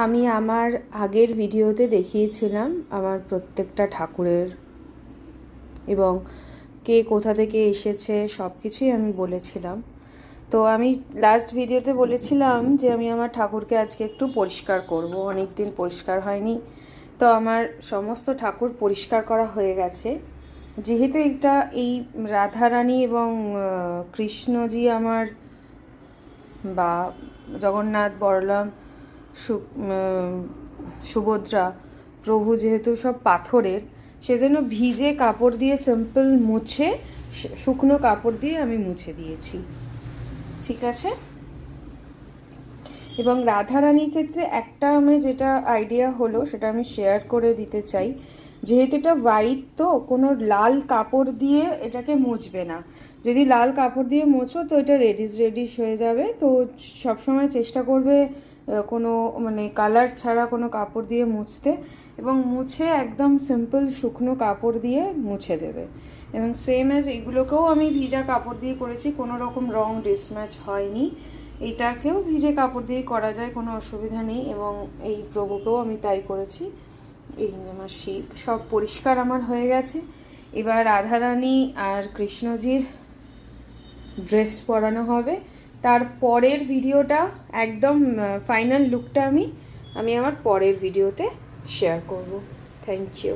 আমি আমার আগের ভিডিওতে দেখিয়েছিলাম আমার প্রত্যেকটা ঠাকুরের, এবং কে কোথা থেকে এসেছে সব কিছুই আমি বলেছিলাম। তো আমি লাস্ট ভিডিওতে বলেছিলাম যে আমি আমার ঠাকুরকে আজকে একটু পরিষ্কার করব, অনেক দিন পরিষ্কার হয়নি। তো আমার সমস্ত ঠাকুর পরিষ্কার করা হয়ে গেছে। যেহেতু এটা এই রাধারানী এবং কৃষ্ণজি আমার, বা জগন্নাথ, বলরাম, সুভদ্রা প্রভু যেহেতু সব পাথরের, সেজন্য ভিজে কাপড় দিয়ে সিম্পল মুছে, শুকনো কাপড় দিয়ে আমি মুছে দিয়েছি। ঠিক আছে। এবং রাধারানীর ক্ষেত্রে একটা আমি যেটা আইডিয়া হলো সেটা আমি শেয়ার করে দিতে চাই। যেহেতু এটা হোয়াইট, তো কোনো লাল কাপড় দিয়ে এটাকে মুছবে না। যদি লাল কাপড় দিয়ে মোছো তো এটা রেডিশ হয়ে যাবে। তো সবসময় চেষ্টা করবে কোনো মানে কালার ছাড়া কোনো কাপড় দিয়ে মুছতে, এবং মুছে একদম সিম্পল শুকনো কাপড় দিয়ে মুছে দেবে। এবং সেম অ্যাজ এগুলোকেও আমি ভিজা কাপড় দিয়ে করেছি, কোনো রকম রং ডিসম্যাচ হয়নি। এটাকেও ভিজে কাপড় দিয়ে করা যায়, কোনো অসুবিধা নেই। এবং এই প্রভুকেও আমি তাই করেছি। এই আমার শিব সব পরিষ্কার আমার হয়ে গেছে। এবার রাধারানী আর কৃষ্ণজির ড্রেস পরানো হবে। তার পরের ভিডিওটা, একদম ফাইনাল লুকটা আমি আমার পরের ভিডিওতে শেয়ার করব। Thank you.